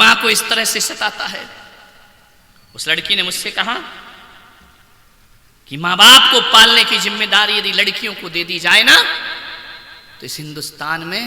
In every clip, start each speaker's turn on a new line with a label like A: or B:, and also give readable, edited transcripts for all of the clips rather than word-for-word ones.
A: मां को इस तरह से सताता है। उस लड़की ने मुझसे कहा कि मां बाप को पालने की जिम्मेदारी यदि लड़कियों को दे दी जाए ना, तो इस हिंदुस्तान में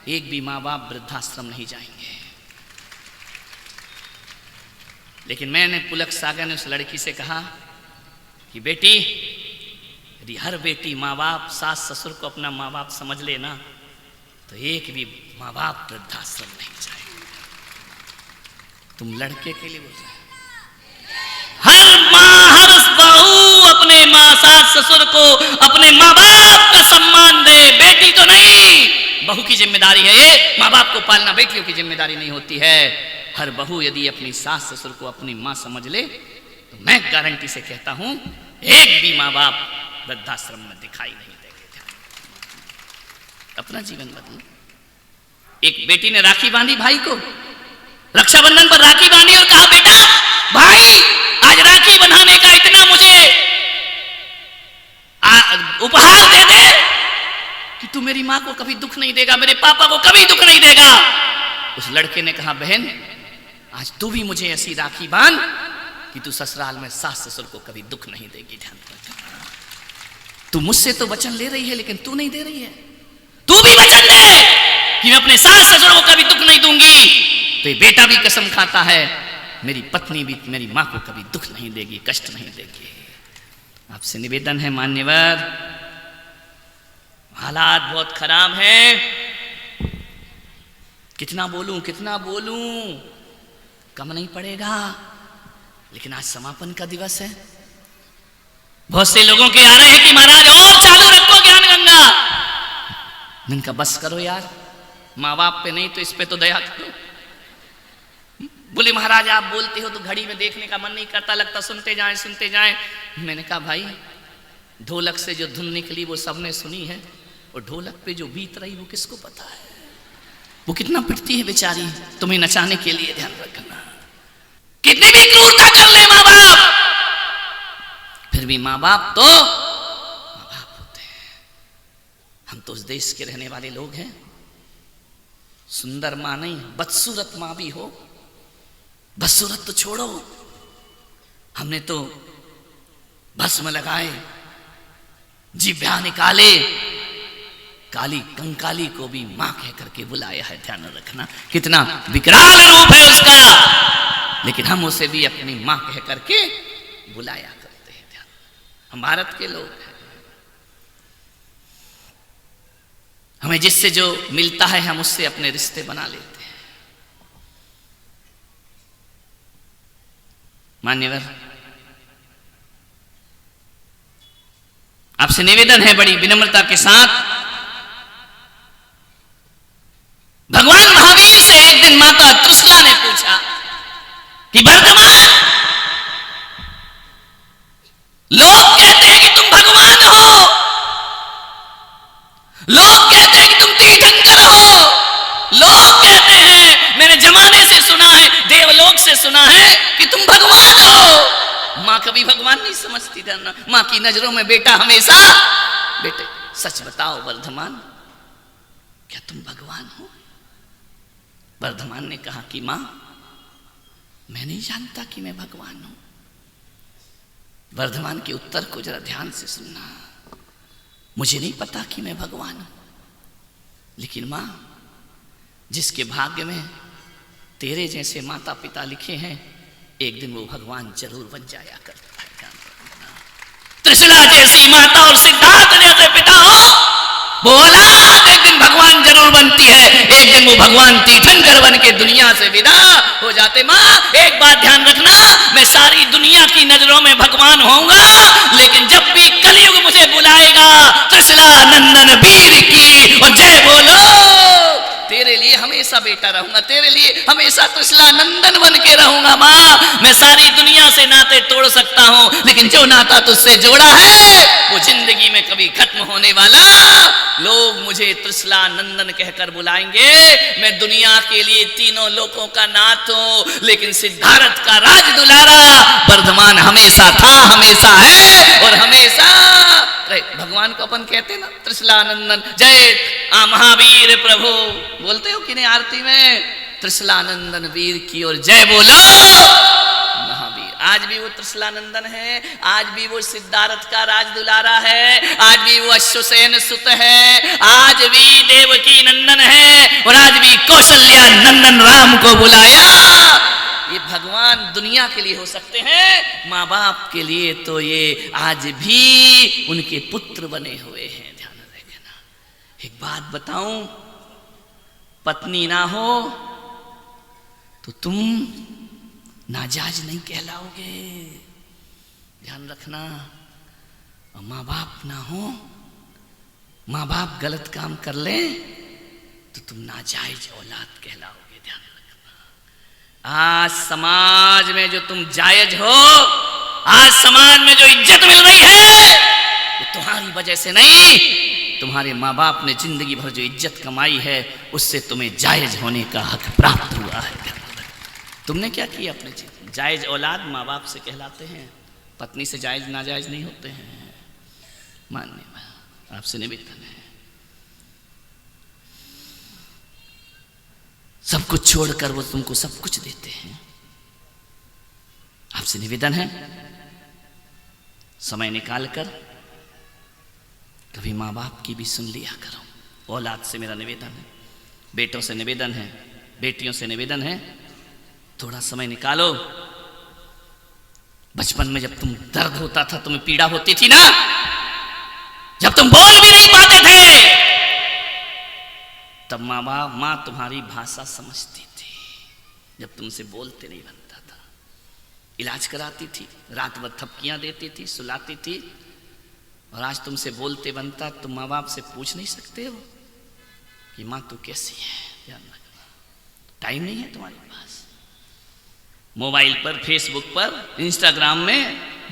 A: एक भी मां बाप वृद्धाश्रम नहीं जाएंगे। लेकिन मैंने पुलक सागर ने उस लड़की से कहा कि बेटी, यदि हर बेटी माँ बाप सास ससुर को अपना माँ बाप समझ ले ना, तो एक भी माँ बाप वृद्धाश्रम नहीं जाएगा। तुम लड़के के लिए बोल रहे, हर माँ हर बहू अपने माँ सास ससुर को अपने माँ बाप का सम्मान दे, बेटी तो नहीं। बहू की जिम्मेदारी है ये, माँ बाप को पालना बेटियों की जिम्मेदारी नहीं होती है। हर बहू यदि अपनी सास ससुर को अपनी माँ समझ ले, तो मैं गारंटी से कहता हूं एक भी माँ बाप वृद्धाश्रम में दिखाई नहीं देंगे। अपना जीवन बदलो। एक बेटी ने राखी बांधी भाई को, रक्षाबंधन पर राखी बांधी और कहा, बेटा भाई आज राखी बंधाने का इतना मुझे उपहार दे दे कि तू मेरी मां को कभी दुख नहीं देगा, मेरे पापा को कभी दुख नहीं देगा। उस लड़के ने कहा, बहन आज तू भी मुझे ऐसी राखी बांध कि तू ससुराल में सास ससुर को कभी दुख नहीं देगी। ध्यान रखना, तू मुझसे तो वचन ले रही है लेकिन तू नहीं दे रही है। तू भी वचन दे कि मैं अपने सास ससुर को कभी दुख नहीं दूंगी। तो ये बेटा भी कसम खाता है, मेरी पत्नी भी मेरी मां को कभी दुख नहीं देगी, कष्ट नहीं देगी। आपसे निवेदन है मान्यवर, हालात बहुत खराब हैं। कितना बोलूं कितना बोलूं, कम नहीं पड़ेगा। लेकिन आज समापन का दिवस है। बहुत से लोगों के आ रहे हैं कि महाराज और चालू रखो ज्ञान गंगा। इनका बस करो यार, माँ बाप पे नहीं तो इस पे तो दया करो। बोले महाराज आप बोलते हो तो घड़ी में देखने का मन नहीं करता, लगता सुनते जाएं सुनते जाएं। मैंने कहा भाई ढोलक से जो धुन निकली वो सबने सुनी है, और ढोलक पे जो बीत रही वो किसको पता है, वो कितना पिटती है बेचारी तुम्हें नचाने के लिए। ध्यान रखना, कितनी भी क्रूरता कर ले माँ बाप, फिर भी माँ बाप तो माँ बाप होते हैं। हम तो उस देश के रहने वाले लोग हैं। सुंदर माँ नहीं, बदसूरत माँ भी हो। बदसूरत तो छोड़ो, हमने तो भस्म लगाए, जिभ्या निकाले, काली कंकाली को भी मां कह करके बुलाया है। ध्यान रखना, कितना विकराल रूप है उसका, लेकिन हम उसे भी अपनी मां कह करके बुलाया करते हैं। ध्यान, हम भारत के लोग हैं। हमें जिससे जो मिलता है हम उससे अपने रिश्ते बना लेते हैं। मान्यवर, आपसे निवेदन है बड़ी विनम्रता के साथ, भगवान महावीर से एक दिन माता त्रिशला ने पूछा कि वर्धमान, लोग कहते हैं कि तुम भगवान हो, लोग कहते हैं कि तुम तीर्थंकर हो, लोग कहते हैं, मैंने जमाने से सुना है, देवलोक से सुना है कि तुम भगवान हो। मां कभी भगवान नहीं समझती थी ना, मां की नजरों में बेटा हमेशा, बेटे सच बताओ वर्धमान, क्या तुम भगवान हो? वर्धमान ने कहा कि मां मैं नहीं जानता कि मैं भगवान हूं। वर्धमान के उत्तर को जरा ध्यान से सुनना, मुझे नहीं पता कि मैं भगवान हूं, लेकिन मां जिसके भाग्य में तेरे जैसे माता पिता लिखे हैं, एक दिन वो भगवान जरूर बन जाया करता है। त्रिशला जैसी माता और सिद्धार्थ जैसे पिता हो, वो औलाद एक दिन भगवान जरूर बनती है। एक दिन वो भगवान तीर्थंकर बन के दुनिया से विदा हो जाते। माँ एक बात ध्यान रखना, मैं सारी दुनिया की नजरों में भगवान होऊंगा, लेकिन जब भी कलयुग मुझे बुलाएगा, त्रिशला नंदन वीर की और जय बोलो, तेरे लिए हमेशा बेटा रहूंगा, तेरे लिए हमेशा त्रिशला नंदन बन के रहूंगा। माँ मैं सारी दुनिया से नाते तोड़ सकता हूं, लेकिन जो नाता तुझसे जोड़ा है वो जिंदगी में कभी खत्म होने वाला। लोग मुझे त्रिशला नंदन कहकर बुलाएंगे, मैं दुनिया के लिए तीनों लोगों का नाथ हूं, लेकिन सिद्धार्थ का राज दुलारा वर्धमान हमेशा था, हमेशा है और हमेशा भगवान को अपन कहते ना त्रिशला नंदन, जय महावीर प्रभु बोलते हो कि नहीं आरती में, त्रिशलानंदन वीर की ओर जय बोलो महावीर। आज भी वो त्रिशलानंदन है, आज भी वो सिद्धार्थ का राज दुलारा है, आज भी वो अश्वसेन सुत है, आज भी देवकी नंदन है, और आज भी कौशल्या नंदन राम को बुलाया। ये भगवान दुनिया के लिए हो सकते हैं, माँ बाप के लिए तो ये आज भी उनके पुत्र बने हुए हैं। ध्यान रखना। एक बात बताऊं, पत्नी ना हो तो तुम नाजायज नहीं कहलाओगे, ध्यान रखना। और माँ बाप ना हो, माँ बाप गलत काम कर ले तो तुम नाजायज औलाद कहलाओगे, ध्यान रखना। आज समाज में जो तुम जायज हो, आज समाज में जो इज्जत मिल रही है, वो तुम्हारी वजह से नहीं, तुम्हारे माँ बाप ने जिंदगी भर जो इज्जत कमाई है उससे तुम्हें जायज होने का हक प्राप्त हुआ है। तुमने क्या किया अपने जीवन? जायज औलाद माँ बाप से कहलाते हैं, पत्नी से जायज नाजायज नहीं होते हैं। माननीय आपसे निवेदन है, सब कुछ छोड़कर वो तुमको सब कुछ देते हैं। आपसे निवेदन है, समय निकालकर कभी माँ बाप की भी सुन लिया करो। औलाद से मेरा निवेदन है, बेटों से निवेदन है, बेटियों से निवेदन है, थोड़ा समय निकालो। बचपन में जब तुम दर्द होता था, तुम्हें पीड़ा होती थी ना, जब तुम बोल भी नहीं पाते थे, तब माँ तुम्हारी भाषा समझती थी। जब तुमसे बोलते नहीं बनता था, इलाज कराती थी, रात भर थपकियां देती थी, सुलाती थी। और आज तुमसे बोलते बनता, तुम माँ बाप से पूछ नहीं सकते हो कि माँ तू कैसी है। ध्यान रखना, टाइम नहीं है तुम्हारे पास। मोबाइल पर, फेसबुक पर, इंस्टाग्राम में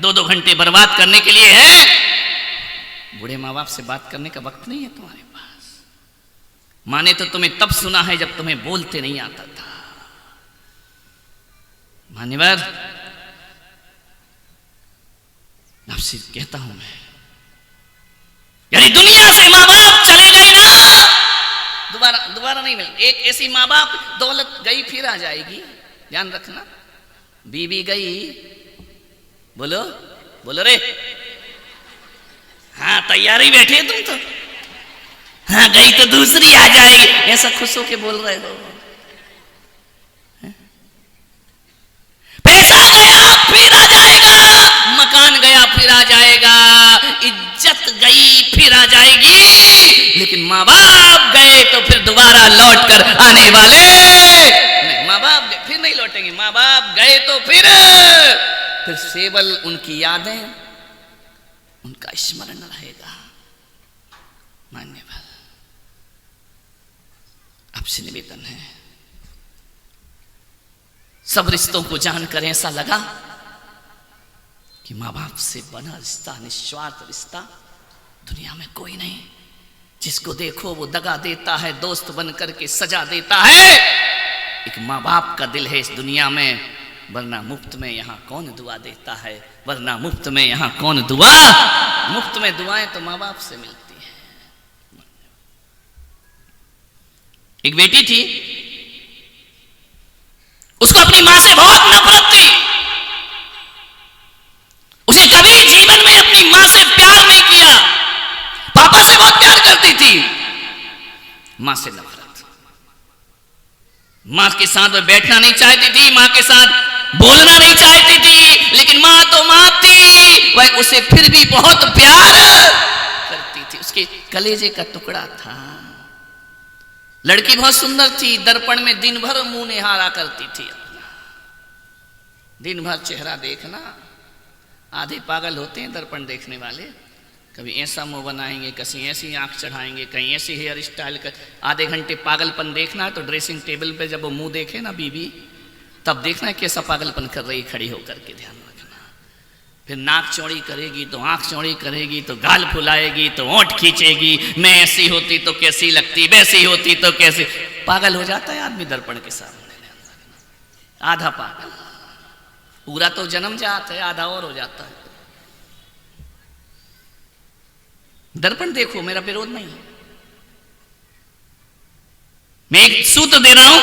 A: 2-2 घंटे बर्बाद करने के लिए है। बूढ़े माँ बाप से बात करने का वक्त नहीं है तुम्हारे पास। माँ ने तो तुम्हें तब सुना है जब तुम्हें बोलते नहीं आता था। मान्यवर, आपसे कहता हूं मैं, यदि दुनिया से माँ बाप चले गए ना, दोबारा नहीं मिल। एक ऐसी माँ बाप, दौलत गई फिर आ जाएगी, ध्यान रखना। बीवी गई, बोलो बोलो रे, हाँ तैयार ही बैठे तुम तो, हाँ गई तो दूसरी आ जाएगी, ऐसा खुश होके बोल रहे हो। पैसा गया फिर आ जाएगा, मकान गया फिर आ जाएगा, इज्जत गई फिर आ जाएगी, लेकिन माँ बाप गए तो फिर दोबारा लौट कर आने वाले नहीं। माँ बाप फिर नहीं लौटेंगे, माँ बाप गए तो फिर केवल उनकी यादें, उनका स्मरण रहेगा। मान्यवर, आपसे निवेदन है, सब रिश्तों को जानकर ऐसा लगा कि माँ बाप से बना रिश्ता, निस्वार्थ रिश्ता, दुनिया में कोई नहीं। जिसको देखो वो दगा देता है, दोस्त बनकर के सजा देता है। एक माँ बाप का दिल है इस दुनिया में, वरना मुफ्त में यहाँ कौन दुआ देता है, वरना मुफ्त में यहाँ कौन दुआ। मुफ्त में दुआएं तो माँ बाप से मिलती हैं। एक बेटी थी, उसको अपनी मां से बहुत नफरत थी। उसे कभी जीवन में अपनी मां से प्यार नहीं किया। पापा से बहुत प्यार करती थी, मां से नफरत। मां के साथ वह बैठना नहीं चाहती थी, मां के साथ बोलना नहीं चाहती थी, लेकिन मां तो मां थी, वह उसे फिर भी बहुत प्यार करती थी। उसके कलेजे का टुकड़ा था। लड़की बहुत सुंदर थी, दर्पण में दिन भर मुंह निहारा करती थी अपना, दिन भर चेहरा देखना। आधे पागल होते हैं दर्पण देखने वाले, कभी ऐसा मुंह बनाएंगे, कहीं ऐसी आंख चढ़ाएंगे, कहीं ऐसी हेयर स्टाइल कर। आधे घंटे पागलपन देखना है तो ड्रेसिंग टेबल पे जब वो मुंह देखे ना बीवी, तब देखना है कैसा पागलपन कर रही खड़ी होकर के, ध्यान रखना। फिर नाक चौड़ी करेगी तो आंख चौड़ी करेगी, तो गाल फुलाएगी तो होंठ खींचेगी, मैं ऐसी होती तो कैसी लगती, वैसी होती तो कैसी। पागल हो जाता है आदमी दर्पण के सामने, आधा पागल। पूरा तो जन्म जाता है, आधा और हो जाता है। दर्पण देखो, मेरा विरोध नहीं है। मैं एक सूत्र दे रहा हूं,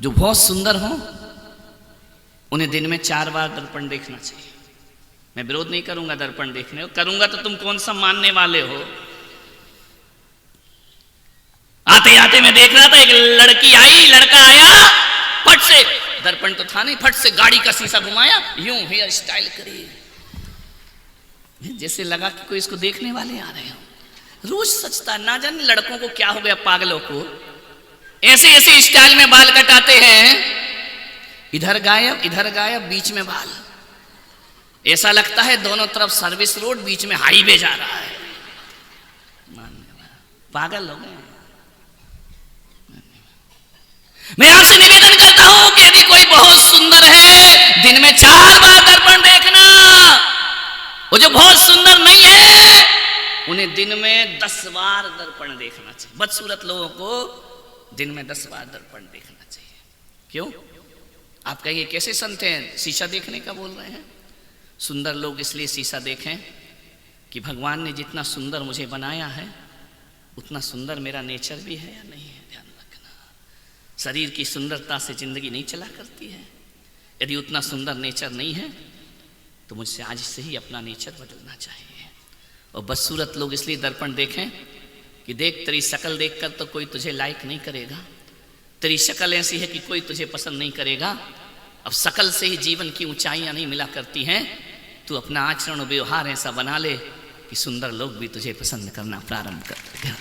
A: जो बहुत सुंदर हो उन्हें दिन में 4 बार दर्पण देखना चाहिए। मैं विरोध नहीं करूंगा दर्पण देखने को, करूंगा तो तुम कौन सा मानने वाले हो। आते आते मैं देख रहा था, एक लड़की आई, लड़का आया, फट से, दर्पण तो था नहीं, फट से गाड़ी का शीशा घुमाया, यूं हेयर स्टाइल करी, जैसे लगा कि कोई इसको देखने वाले आ रहे हो। रोज सचता, ना जाने लड़कों को क्या हो गया, पागलों को, ऐसे ऐसे स्टाइल में बाल कटाते हैं, इधर गायब बीच में बाल, ऐसा लगता है दोनों तरफ सर्विस रोड, बीच में हाईवे जा रहा है। पागल हो गए। मैं आपसे निवेदन करता हूं कि यदि कोई बहुत सुंदर है, दिन में 4 बार दर्पण देखना। वो जो बहुत सुंदर नहीं है, उन्हें दिन में 10 बार दर्पण देखना चाहिए। बदसूरत लोगों को दिन में 10 बार दर्पण देखना चाहिए। क्यों? आप कहिए कैसे संत हैं, शीशा देखने का बोल रहे हैं? सुंदर लोग इसलिए शीशा देखें कि भगवान ने जितना सुंदर मुझे बनाया है, उतना सुंदर मेरा नेचर भी है या नहीं है। ध्यान रखना, शरीर की सुंदरता से जिंदगी नहीं चला करती है। यदि उतना सुंदर नेचर नहीं है तो मुझसे आज से ही अपना नेचर बदलना चाहिए। और बदसूरत लोग इसलिए दर्पण देखें कि देख, तेरी शक्ल देखकर तो कोई तुझे लाइक नहीं करेगा, तेरी शक्ल ऐसी है कि कोई तुझे पसंद नहीं करेगा। अब शक्ल से ही जीवन की ऊंचाइयां नहीं मिला करती हैं। तू अपना आचरण और व्यवहार ऐसा बना ले कि सुंदर लोग भी तुझे पसंद करना प्रारंभ कर दें।